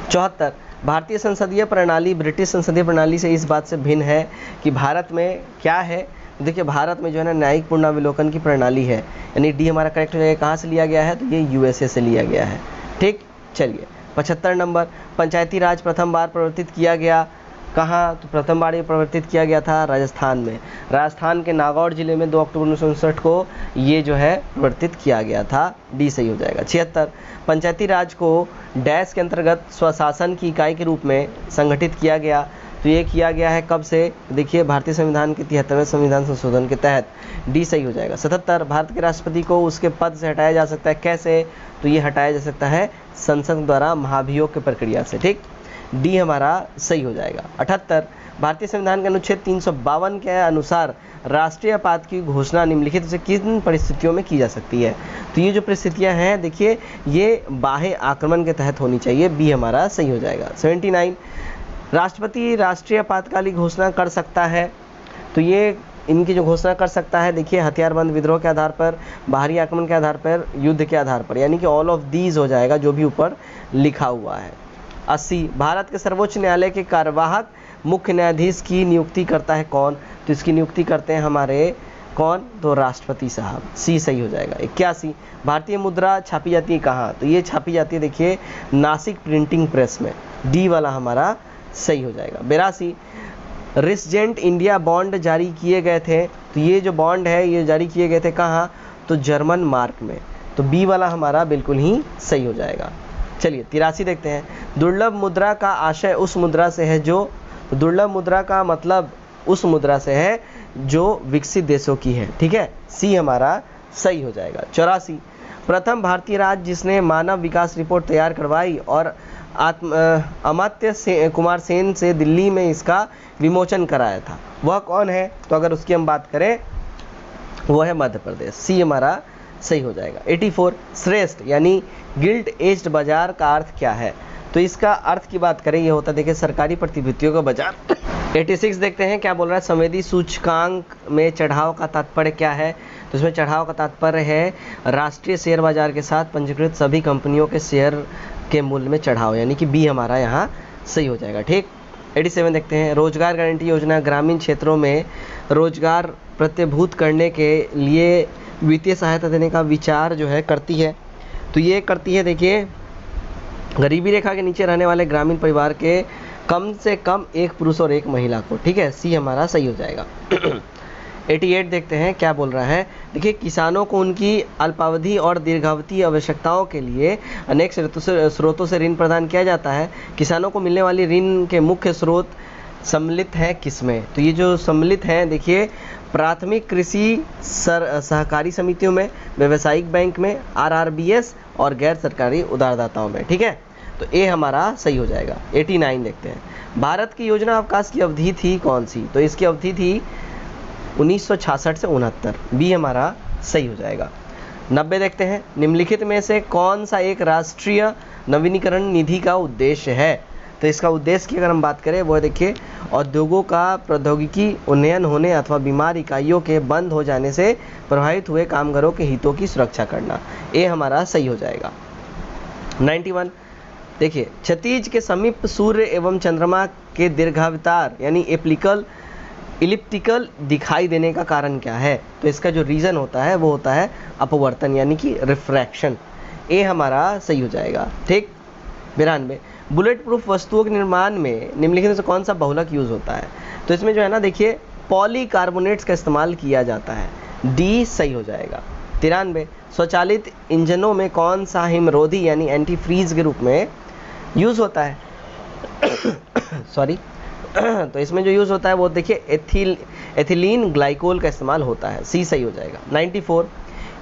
[SPEAKER 1] 74 भारतीय संसदीय प्रणाली ब्रिटिश संसदीय प्रणाली से इस बात से भिन्न है कि भारत में क्या है? देखिए भारत में जो है ना न्यायिक पुनरावलोकन की प्रणाली है, यानी डी हमारा करेक्ट हो जाएगा। कहाँ से लिया गया है? तो ये यूएसए से लिया गया है, ठीक। चलिए 75 नंबर पंचायती राज प्रथम बार प्रवर्तित किया गया कहाँ? तो प्रथम बार ये प्रवर्तित किया गया था राजस्थान में, राजस्थान के नागौर जिले में 2 अक्टूबर 1959 को ये जो है प्रवर्तित किया गया था, डी सही हो जाएगा। 76 पंचायती राज को डैश के अंतर्गत स्वशासन की इकाई के रूप में संगठित किया गया, तो ये किया गया है कब से? देखिए भारतीय संविधान के 73वें संविधान संशोधन के तहत, डी सही हो जाएगा। 77 भारत के राष्ट्रपति को उसके पद से हटाया जा सकता है, कैसे? तो ये हटाया जा सकता है संसद द्वारा महाभियोग की प्रक्रिया से, ठीक, डी हमारा सही हो जाएगा। 78 भारतीय संविधान के अनुच्छेद 352 के अनुसार राष्ट्रीय आपात की घोषणा निम्नलिखित से किन परिस्थितियों में की जा सकती है? तो ये जो परिस्थितियां हैं देखिए ये बाह्य आक्रमण के तहत होनी चाहिए, बी हमारा सही हो जाएगा। 79 राष्ट्रपति राष्ट्रीय आपातकालीन घोषणा कर सकता है, तो ये इनकी जो घोषणा कर सकता है देखिए हथियारबंद विद्रोह के आधार पर, बाहरी आक्रमण के आधार पर, युद्ध के आधार पर, यानी कि ऑल ऑफ दीज हो जाएगा जो भी ऊपर लिखा हुआ है। 80 भारत के सर्वोच्च न्यायालय के कार्यवाहक मुख्य न्यायाधीश की नियुक्ति करता है कौन? तो इसकी नियुक्ति करते हैं हमारे कौन? तो राष्ट्रपति साहब, सी सही हो जाएगा। 81 भारतीय मुद्रा छापी जाती है कहाँ? तो ये छापी जाती है देखिए नासिक प्रिंटिंग प्रेस में, डी वाला हमारा सही हो जाएगा। 82 रेसिडेंट इंडिया बॉन्ड जारी किए गए थे, तो ये जो बॉन्ड है ये जारी किए गए थे कहाँ? तो जर्मन मार्क में, तो बी वाला हमारा बिल्कुल ही सही हो जाएगा। चलिए 83 देखते हैं दुर्लभ मुद्रा का आशय उस मुद्रा से है जो, दुर्लभ मुद्रा का मतलब उस मुद्रा से है जो विकसित देशों की है, ठीक है, सी हमारा सही हो जाएगा। 84 प्रथम भारतीय राज्य जिसने मानव विकास रिपोर्ट तैयार करवाई और अमात्य कुमार सेन से दिल्ली में इसका विमोचन कराया था, वह कौन है? तो अगर उसकी हम बात करें वो है मध्य प्रदेश, सी हमारा सही हो जाएगा। 84 श्रेष्ठ यानी गिल्ड एज्ड बाजार का अर्थ क्या है? तो इसका अर्थ की बात करें ये होता है देखिए सरकारी प्रतिभूतियों का बाजार। 86 देखते हैं क्या बोल रहा है, संवेदी सूचकांक में चढ़ाव का तात्पर्य क्या है? तो इसमें चढ़ाव का तात्पर्य है राष्ट्रीय शेयर बाजार के साथ पंजीकृत सभी कंपनियों के शेयर के मूल्य में चढ़ाव, यानी कि बी हमारा यहाँ सही हो जाएगा, ठीक। 87 देखते हैं रोजगार गारंटी योजना ग्रामीण क्षेत्रों में रोजगार प्रत्यभूत करने के लिए वित्तीय सहायता देने का विचार जो है करती है, तो ये करती है देखिए गरीबी रेखा के नीचे रहने वाले ग्रामीण परिवार के कम से कम एक पुरुष और एक महिला को, ठीक है, सी हमारा सही हो जाएगा। 88 देखते हैं क्या बोल रहा है, देखिए किसानों को उनकी अल्पावधि और दीर्घावधि आवश्यकताओं के लिए अनेक स्रोतों से ऋण प्रदान किया जाता है। किसानों को मिलने वाली ऋण के मुख्य स्रोत सम्मिलित हैं किसमें? तो ये जो सम्मिलित हैं देखिए प्राथमिक कृषि सहकारी समितियों में, व्यावसायिक बैंक में, आरआरबीएस और गैर सरकारी उधारदाताओं में, ठीक है, तो ये हमारा सही हो जाएगा। 89 देखते हैं भारत की योजना अवकाश की अवधि थी कौन सी? तो इसकी अवधि थी 1966 से 69, बी हमारा सही हो जाएगा। 90 देखते हैं, निम्नलिखित में से कौन सा एक राष्ट्रीय नवीनीकरण निधि का उद्देश्य है? तो इसका उद्देश्य की अगर हम बात करें वो देखिए उद्योगों का प्रौद्योगिकी उन्नयन होने अथवा बीमार इकाइयों के बंद हो जाने से प्रभावित हुए कामगारों के हितों की सुरक्षा करना, ये हमारा सही हो जाएगा। 91 देखिए, क्षितिज के समीप सूर्य एवं चंद्रमा के दीर्घावतार यानी इलिप्टिकल दिखाई देने का कारण क्या है? तो इसका जो रीज़न होता है वो होता है अपवर्तन यानी कि रिफ्रैक्शन, ये हमारा सही हो जाएगा। ठीक। 92 बुलेट प्रूफ वस्तुओं के निर्माण में निम्नलिखित में से कौन सा बहुलक यूज़ होता है? तो इसमें जो है ना देखिए पॉलीकार्बोनेट्स का इस्तेमाल किया जाता है, डी सही हो जाएगा। 93 स्वचालित इंजनों में कौन सा हिमरोधी यानी एंटी फ्रीज के रूप में यूज़ होता है? सॉरी तो इसमें जो यूज़ होता है वो देखिए एथिलीन ग्लाइकोल का इस्तेमाल होता है, सी सही हो जाएगा। 94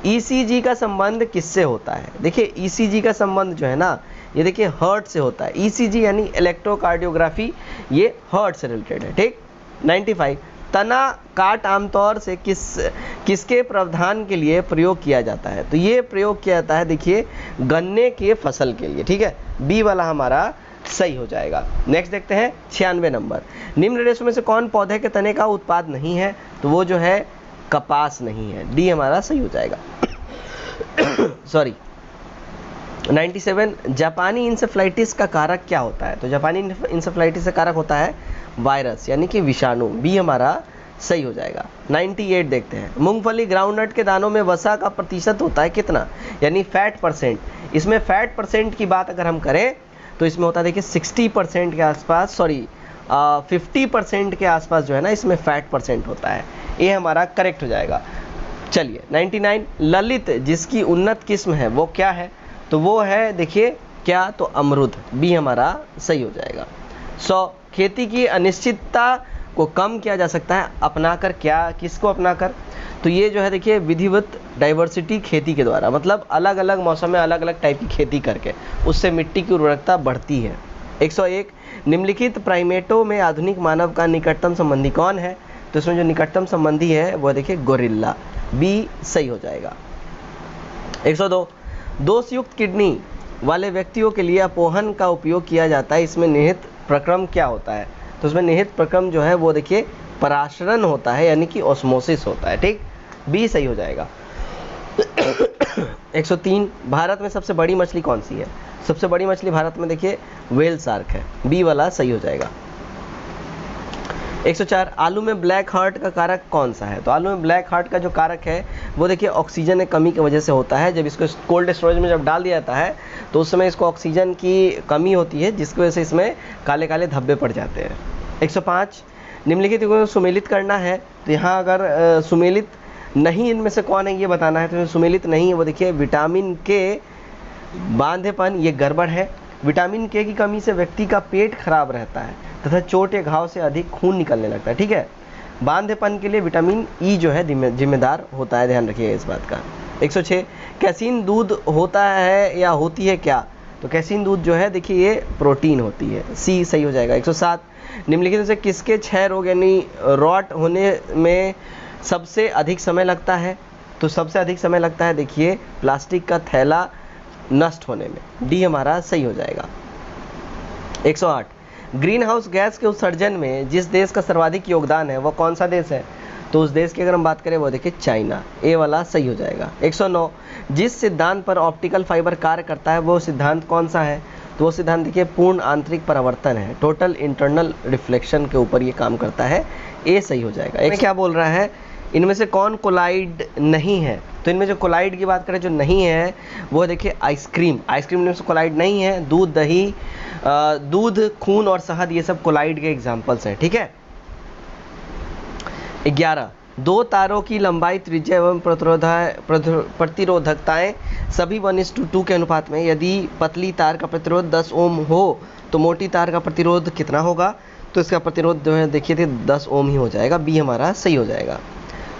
[SPEAKER 1] ईसीजी का संबंध किससे होता है? देखिए ईसीजी का संबंध जो है ना ये देखिए हार्ट से होता है, ईसीजी यानी इलेक्ट्रोकार्डियोग्राफी, ये हार्ट से रिलेटेड है। ठीक। 95 तना काट आमतौर से किसके प्रावधान के लिए प्रयोग किया जाता है? तो ये प्रयोग किया जाता है देखिए गन्ने के फसल के लिए। ठीक है, बी वाला हमारा सही हो जाएगा। नेक्स्ट देखते हैं 96 नंबर, निम्न रेशों में से कौन पौधे के तने का उत्पाद नहीं है? तो वो जो है कपास नहीं है, डी हमारा सही हो जाएगा। सॉरी 97 जापानी इंसेफ्लाइटिस का कारक क्या होता है? तो जापानी इंसेफ्लाइटिस का कारक होता है वायरस यानी कि विषाणु, बी हमारा सही हो जाएगा। 98 देखते हैं, मूंगफली ग्राउंडनट के दानों में वसा का प्रतिशत होता है कितना यानी फैट परसेंट? इसमें फैट परसेंट की बात अगर हम करें तो इसमें होता है देखिए 60% के आसपास, सॉरी 50% के आसपास जो है ना इसमें फैट परसेंट होता है, ये हमारा करेक्ट हो जाएगा। चलिए 99 ललित जिसकी उन्नत किस्म है वो क्या है? तो वो है देखिए क्या, तो अमरूद, बी हमारा सही हो जाएगा। 100 खेती की अनिश्चितता को कम किया जा सकता है अपनाकर, क्या किसको अपनाकर? तो ये जो है देखिए विधिवत डाइवर्सिटी खेती के द्वारा, मतलब अलग अलग मौसम में अलग अलग टाइप की खेती करके उससे मिट्टी की उर्वरकता बढ़ती है। 101 निम्नलिखित प्राइमेटों में आधुनिक मानव का निकटतम संबंधी कौन है? तो इसमें जो निकटतम संबंधी है वो देखिए गोरिल्ला, बी सही हो जाएगा। 102 दोषयुक्त किडनी वाले व्यक्तियों के लिए अपोहन का उपयोग किया जाता है, इसमें निहित प्रक्रम क्या होता है? तो उसमें निहित प्रक्रम जो है वो देखिए पराशरण होता है यानी कि ऑस्मोसिस होता है। ठीक, बी सही हो जाएगा। 103 भारत में सबसे बड़ी मछली कौन सी है? सबसे बड़ी मछली भारत में देखिए व्हेल शार्क है, बी वाला सही हो जाएगा। 104 आलू में ब्लैक हार्ट का कारक कौन सा है? तो आलू में ब्लैक हार्ट का जो कारक है वो देखिए ऑक्सीजन की कमी की वजह से होता है। जब इसको कोल्ड स्टोरेज में जब डाल दिया जाता है तो उस समय इसको ऑक्सीजन की कमी होती है जिसकी वजह से इसमें काले काले धब्बे पड़ जाते हैं। 105 निम्नलिखित को सुमेलित करना है, तो यहाँ अगर सुमेलित नहीं इनमें से कौन है ये बताना है। तो सुमेलित नहीं है वो देखिए विटामिन के बांधेपन, ये गड़बड़ है। विटामिन के की कमी से व्यक्ति का पेट खराब रहता है तथा चोट या घाव से अधिक खून निकलने लगता है। ठीक है, बांधेपन के लिए विटामिन ई जो है जिम्मेदार होता है, ध्यान रखिएगा इस बात का। 106 कैसीन दूध होता है या होती है क्या? तो कैसीन दूध जो है देखिए ये प्रोटीन होती है, सी सही हो जाएगा। 107 निम्नलिखित में से किसके क्षय रोग यानी रॉट होने में सबसे अधिक समय लगता है? तो सबसे अधिक समय लगता है देखिए प्लास्टिक का थैला नष्ट होने में, डी हमारा सही हो जाएगा। 108 ग्रीन हाउस गैस के उत्सर्जन में जिस देश का सर्वाधिक योगदान है वो कौन सा देश है? तो उस देश की अगर हम बात करें वो देखिए चाइना, ए वाला सही हो जाएगा। 109 जिस सिद्धांत पर ऑप्टिकल फाइबर कार्य करता है वो सिद्धांत कौन सा है? तो वो सिद्धांत देखिए पूर्ण आंतरिक परावर्तन है, टोटल इंटरनल रिफ्लेक्शन के ऊपर ये काम करता है, ए सही हो जाएगा। एक क्या बोल रहा है, इनमें से कौन कोलाइड नहीं है? तो इनमें जो कोलाइड की बात करें जो नहीं है वो देखिए आइसक्रीम, आइसक्रीम में से कोलाइड नहीं है। दूध, दही, दूध, खून और शहद ये सब कोलाइड के एग्जाम्पल्स हैं। ठीक है। 11 दो तारों की लंबाई, त्रिज्या एवं प्रतिरोधकताएं सभी 1:2 के अनुपात में, यदि पतली तार का प्रतिरोध 10 ओम हो तो मोटी तार का प्रतिरोध कितना होगा? तो इसका प्रतिरोध जो है देखिए 10 ओम ही हो जाएगा, बी हमारा सही हो जाएगा।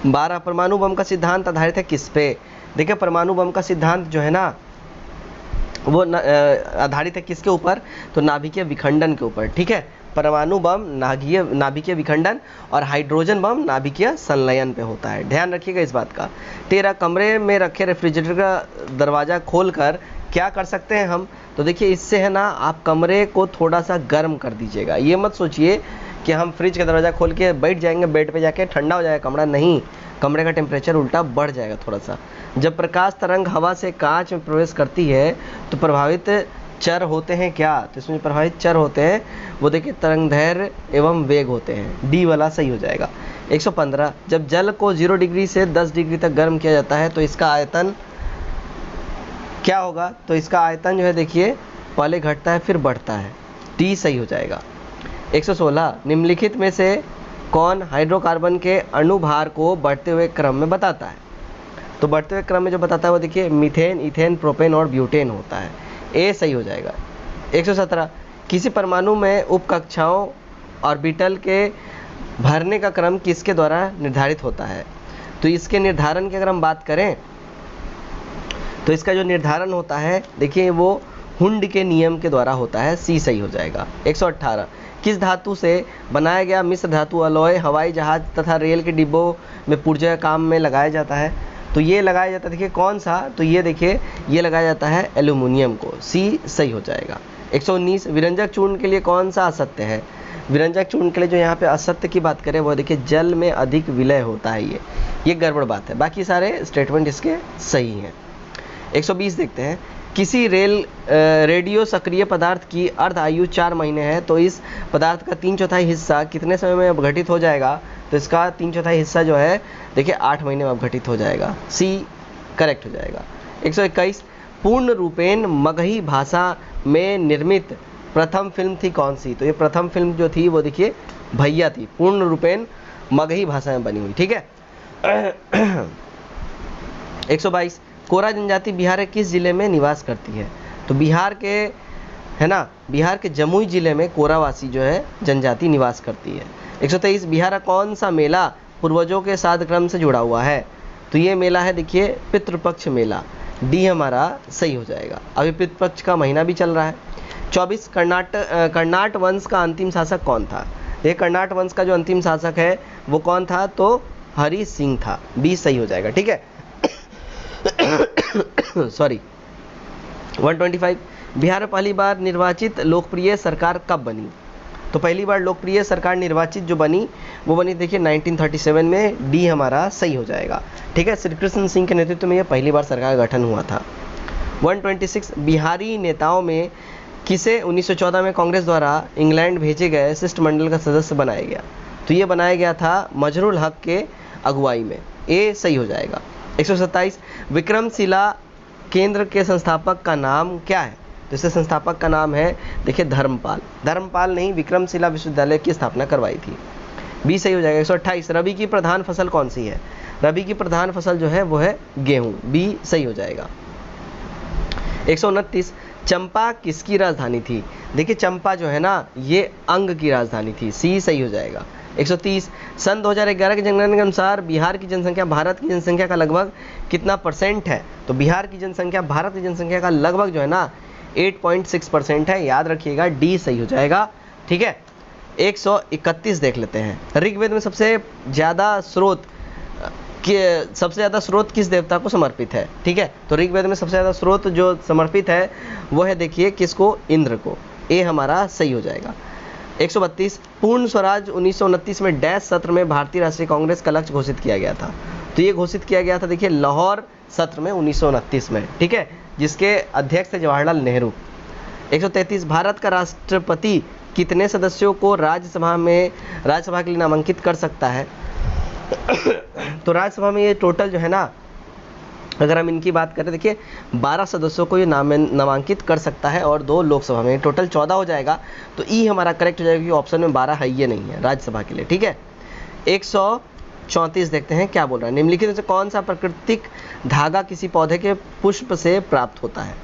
[SPEAKER 1] 12 परमाणु बम का सिद्धांत आधारित है किस पे? देखिए परमाणु बम का सिद्धांत जो है ना वो आधारित है किसके ऊपर? तो नाभिकीय विखंडन के ऊपर। ठीक है, परमाणु बम नाभिकीय विखंडन और हाइड्रोजन बम नाभिकीय संलयन पे होता है। ध्यान रखिएगा इस बात का। 13 कमरे में रखे रेफ्रिजरेटर का दरवाज़ा खोलकर क्या कर सकते हैं हम, तो देखिए इससे है ना आप कमरे को थोड़ा सा गर्म कर दीजिएगा। ये मत सोचिए कि हम फ्रिज का दरवाज़ा खोल के बैठ जाएंगे बेड पे जाके ठंडा हो जाएगा कमरा, नहीं, कमरे का टेम्परेचर उल्टा बढ़ जाएगा थोड़ा सा। जब प्रकाश तरंग हवा से कांच में प्रवेश करती है तो प्रभावित चर होते हैं क्या, तो इसमें प्रभावित चर होते हैं वो देखिए तरंगदैर्घ्य एवं वेग होते हैं। डी वाला सही हो जाएगा। 115 जब जल को 0 डिग्री से 10 डिग्री तक गर्म किया जाता है तो इसका आयतन क्या होगा, तो इसका आयतन जो है देखिए पहले घटता है फिर बढ़ता है। डी सही हो जाएगा। 116 निम्नलिखित में से कौन हाइड्रोकार्बन के अणुभार को बढ़ते हुए क्रम में बताता है, तो बढ़ते हुए क्रम में जो बताता है वो देखिए मीथेन, इथेन, प्रोपेन और ब्यूटेन होता है। ए सही हो जाएगा। 117 किसी परमाणु में उपकक्षाओं ऑर्बिटल के भरने का क्रम किसके द्वारा निर्धारित होता है, तो इसके निर्धारण की अगर हम बात करें तो इसका जो निर्धारण होता है देखिए वो हुंड के नियम के द्वारा होता है। सी सही हो जाएगा। 118 किस धातु से बनाया गया मिश्र धातु अलॉय हवाई जहाज तथा रेल के डिब्बों में पुर्जे काम में लगाया जाता है, तो ये लगाया जाता है देखिए कौन सा, तो ये देखिए ये लगाया जाता है एल्यूमिनियम को। सी सही हो जाएगा। 119 विरंजक चूर्ण के लिए कौन सा असत्य है, विरंजक चूर्ण के लिए जो यहाँ पे असत्य की बात करें वो देखिए जल में अधिक विलय होता है, ये गड़बड़ बात है, बाकी सारे स्टेटमेंट इसके सही हैं। 120 देखते हैं किसी रेडियो सक्रिय पदार्थ की अर्ध आयु 4 महीने है तो इस पदार्थ का 3/4 हिस्सा कितने समय में अपघटित हो जाएगा, तो इसका 3/4 हिस्सा जो है देखिए 8 महीने में अपघटित हो जाएगा। सी करेक्ट हो जाएगा। 121 पूर्ण रूपेण मगही भाषा में निर्मित प्रथम फिल्म थी कौन सी, तो ये प्रथम फिल्म जो थी वो देखिए भैया थी, पूर्ण रूपेण मगही भाषा में बनी हुई, ठीक है। 122 कोरा जनजाति बिहार के किस जिले में निवास करती है, तो बिहार के है ना, बिहार के जमुई जिले में कोरावासी जो है जनजाति निवास करती है। 123 बिहार का कौन सा मेला पूर्वजों के साथ क्रम से जुड़ा हुआ है, तो ये मेला है देखिए पितृपक्ष मेला। डी हमारा सही हो जाएगा। अभी पितृपक्ष का महीना भी चल रहा है। 24 कर्नाट वंश का अंतिम शासक कौन था, ये कर्नाट वंश का जो अंतिम शासक है वो कौन था, तो हरि सिंह था। बी सही हो जाएगा, ठीक है। सॉरी 125 बिहार में पहली बार निर्वाचित लोकप्रिय सरकार कब बनी, तो पहली बार लोकप्रिय सरकार निर्वाचित जो बनी वो बनी देखिए 1937 में। डी हमारा सही हो जाएगा, ठीक है। श्री कृष्ण सिंह के नेतृत्व में यह पहली बार सरकार का गठन हुआ था। 126 बिहारी नेताओं में किसे 1914 में कांग्रेस द्वारा इंग्लैंड भेजे गए शिष्टमंडल का सदस्य बनाया गया, तो ये बनाया गया था मजरुल हक के अगुवाई में। ए सही हो जाएगा। 127 विक्रमशिला केंद्र के संस्थापक का नाम क्या है, तो इसके संस्थापक का नाम है देखिए धर्मपाल नहीं, विक्रमशिला विश्वविद्यालय की स्थापना करवाई थी। बी सही हो जाएगा। 128 रबी की प्रधान फसल कौन सी है, रबी की प्रधान फसल जो है वो है गेहूं। बी सही हो जाएगा। 129 चंपा किसकी राजधानी थी, देखिए चंपा जो है ना ये अंग की राजधानी थी। सी सही हो जाएगा। 130 सन 2011 के जनगणना के अनुसार बिहार की जनसंख्या भारत की जनसंख्या का लगभग कितना % है, तो बिहार की जनसंख्या भारत की जनसंख्या का लगभग जो है ना 8.6% है, याद रखिएगा। डी सही हो जाएगा, ठीक है। 131 देख लेते हैं ऋग्वेद में सबसे ज़्यादा स्रोत किस देवता को समर्पित है, ठीक है। तो ऋग्वेद में सबसे ज़्यादा स्रोत जो समर्पित है वो है देखिए किसको, इंद्र को। ए हमारा सही हो जाएगा। 132 पूर्ण स्वराज 1929 में डैश सत्र में भारतीय राष्ट्रीय कांग्रेस का लक्ष्य घोषित किया गया था, तो ये घोषित किया गया था देखिए लाहौर सत्र में 1929 में, ठीक है, जिसके अध्यक्ष थे जवाहरलाल नेहरू। 133 भारत का राष्ट्रपति कितने सदस्यों को राज्यसभा के लिए नामांकित कर सकता है, तो राज्यसभा में ये टोटल जो है ना अगर हम इनकी बात करें देखिए 12 सदस्यों को ये नामांकित कर सकता है और 2 लोकसभा में, टोटल 14 हो जाएगा। तो ई हमारा करेक्ट हो जाएगा क्योंकि ऑप्शन में 12 है, ये नहीं है राज्यसभा के लिए, ठीक है। 134 देखते हैं क्या बोल रहा है निम्नलिखित में से कौन सा प्राकृतिक धागा किसी पौधे के पुष्प से प्राप्त होता है,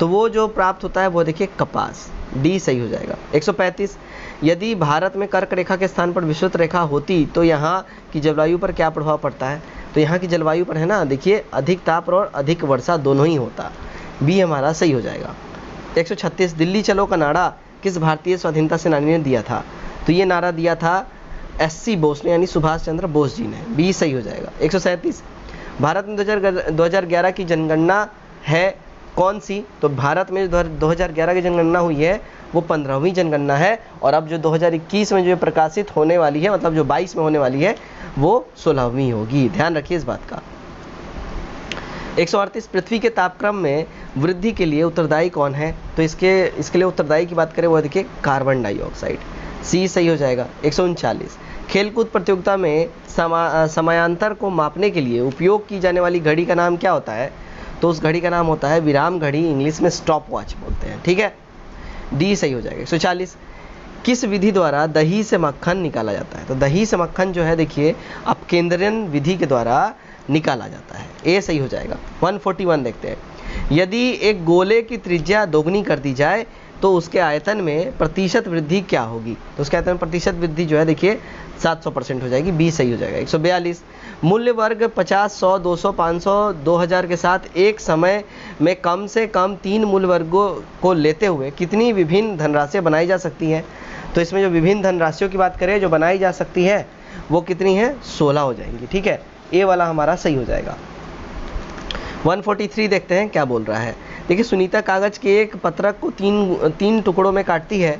[SPEAKER 1] तो वो जो प्राप्त होता है वो देखिए कपास। डी सही हो जाएगा। 135 यदि भारत में कर्क रेखा के स्थान पर विषुवत रेखा होती तो यहाँ की जलवायु पर क्या प्रभाव पड़ता है, तो यहाँ की जलवायु पर है ना देखिए अधिक ताप और अधिक वर्षा दोनों ही होता। बी हमारा सही हो जाएगा। 136 दिल्ली चलो कनाडा किस भारतीय स्वाधीनता सेनानी ने दिया था? तो ये नारा दिया था SC बोस ने, यानी सुभाष चंद्र बोस जी ने। बी सही हो जाएगा। 137 भारत में 2011 की जनगणना है कौन सी? तो भारत में 2011 की जनगणना हुई है वो 15वीं जनगणना है, और अब जो 2021 में जो प्रकाशित होने वाली है, मतलब जो 22 में होने वाली है, वो 16वीं होगी। ध्यान रखिए इस बात का। 138 पृथ्वी के तापक्रम में वृद्धि के लिए उत्तरदायी कौन है? तो इसके लिए उत्तरदायी की बात करें वो देखिए कार्बन डाइऑक्साइड। सी सही हो जाएगा। 139 खेलकूद प्रतियोगिता में समयांतर को मापने के लिए उपयोग की जाने वाली घड़ी का नाम क्या होता है? तो उस घड़ी का नाम होता है विराम घड़ी, इंग्लिश में स्टॉप वॉच बोलते हैं। ठीक है, डी सही हो जाएगा। 140 किस विधि द्वारा दही से मक्खन निकाला जाता है? तो दही से मक्खन जो है देखिए अपकेंद्रन विधि के द्वारा निकाला जाता है। ए सही हो जाएगा। 141 देखते हैं। यदि एक गोले की त्रिज्या दोगुनी कर दी जाए तो उसके आयतन में प्रतिशत वृद्धि क्या होगी? तो उसके आयतन में प्रतिशत वृद्धि जो है देखिए 700% हो जाएगी। बी सही हो जाएगा। 142 मूल्य वर्ग 50, 100, 200, 500, 2000 के साथ एक समय में कम से कम 3 मूल्य वर्गों को लेते हुए कितनी विभिन्न धनराशियाँ बनाई जा सकती हैं? तो इसमें जो विभिन्न धनराशियों की बात करें जो बनाई जा सकती है वो कितनी है? 16 हो जाएंगी। ठीक है, ए वाला हमारा सही हो जाएगा। 143 देखते हैं क्या बोल रहा है। देखिए सुनीता कागज के एक पत्रक को तीन टुकड़ों में काटती है।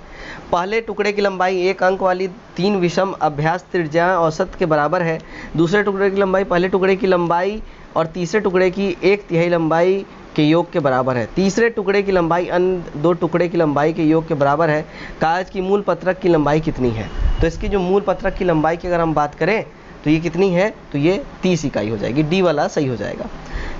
[SPEAKER 1] पहले टुकड़े की लंबाई 1 अंक वाली 3 विषम अभ्यास त्रिज्याएं औसत के बराबर है। दूसरे टुकड़े की लंबाई पहले टुकड़े की लंबाई और तीसरे टुकड़े की 1/3 लंबाई के योग के बराबर है। तीसरे टुकड़े की लंबाई अन्य 2 टुकड़े की लंबाई के योग के बराबर है। कागज की मूल पत्रक की लंबाई कितनी है? तो इसकी जो मूल पत्रक की लंबाई की अगर हम बात करें तो ये कितनी है? तो ये 30 इकाई हो जाएगी। डी वाला सही हो जाएगा।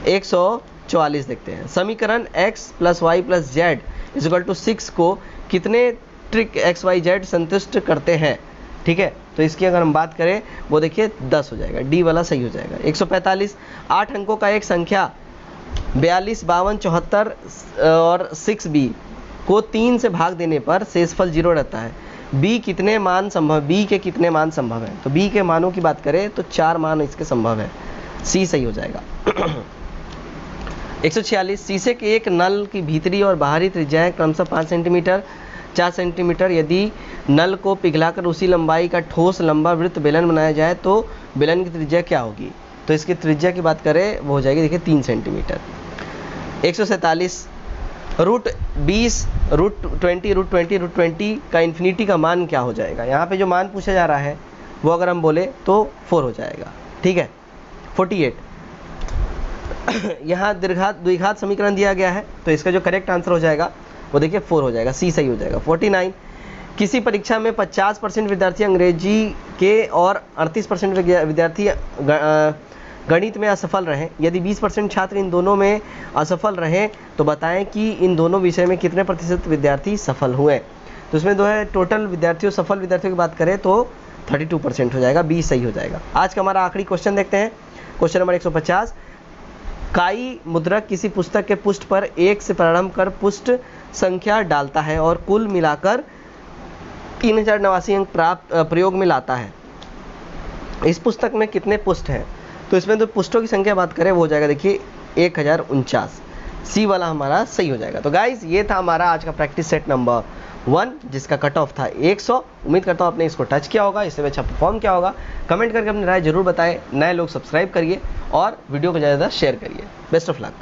[SPEAKER 1] 144 देखते हैं। समीकरण x + y + z = 6 को कितने ट्रिक x y z संतुष्ट करते हैं? ठीक है, तो इसकी अगर हम बात करें वो देखिए 10 हो जाएगा। डी वाला सही हो जाएगा। 145 8 अंकों का एक संख्या 42, 52, 74 और 6b को 3 से भाग देने पर शेषफल 0 रहता है। b कितने मान संभव? b के कितने मान संभव है? तो b के मानों की बात करें तो 4 मान इसके संभव है। सी सही हो जाएगा। 146 शीशे के एक नल की भीतरी और बाहरी त्रिज्याएं क्रमशः 5 सेंटीमीटर, 4 सेंटीमीटर। यदि नल को पिघलाकर उसी लंबाई का ठोस लंबा वृत्त बेलन बनाया जाए तो बेलन की त्रिज्या क्या होगी? तो इसकी त्रिज्या की बात करें वो हो जाएगी देखिए 3 सेंटीमीटर। 147 √20, √20 का इन्फिनिटी का मान क्या हो जाएगा? यहाँ पे जो मान पूछा जा रहा है वो अगर हम बोले तो 4 हो जाएगा। ठीक है। 48 यहाँ द्विघात समीकरण दिया गया है तो इसका जो करेक्ट आंसर हो जाएगा वो देखिए 4 हो जाएगा। सी सही हो जाएगा। 49 किसी परीक्षा में 50% विद्यार्थी अंग्रेजी के और 38% विद्यार्थी गणित में असफल रहे। यदि 20% छात्र इन दोनों में असफल रहे तो बताएं कि इन दोनों विषय में कितने प्रतिशत विद्यार्थी सफल हुए? तो इसमें जो है टोटल विद्यार्थियों सफल विद्यार्थियों की बात करें तो 32% हो जाएगा। बी सही हो जाएगा। आज का हमारा आखिरी क्वेश्चन देखते हैं। क्वेश्चन नंबर 150 काई मुद्रक किसी पुस्तक के पृष्ठ पर 1 से प्रारंभ कर पृष्ठ संख्या डालता है और कुल मिलाकर 3089 अंक प्राप्त प्रयोग में लाता है। इस पुस्तक में कितने पृष्ठ हैं? तो इसमें तो पृष्ठों की संख्या बात करें वो हो जाएगा देखिए 1049। सी वाला हमारा सही हो जाएगा। तो गाइज ये था हमारा आज का प्रैक्टिस सेट नंबर 1 जिसका कट ऑफ था 100। उम्मीद करता हूँ आपने इसको टच किया होगा, इससे अच्छा परफॉर्म किया होगा। कमेंट करके अपनी राय जरूर बताएं। नए लोग सब्सक्राइब करिए और वीडियो को ज़्यादा शेयर करिए। Best of luck.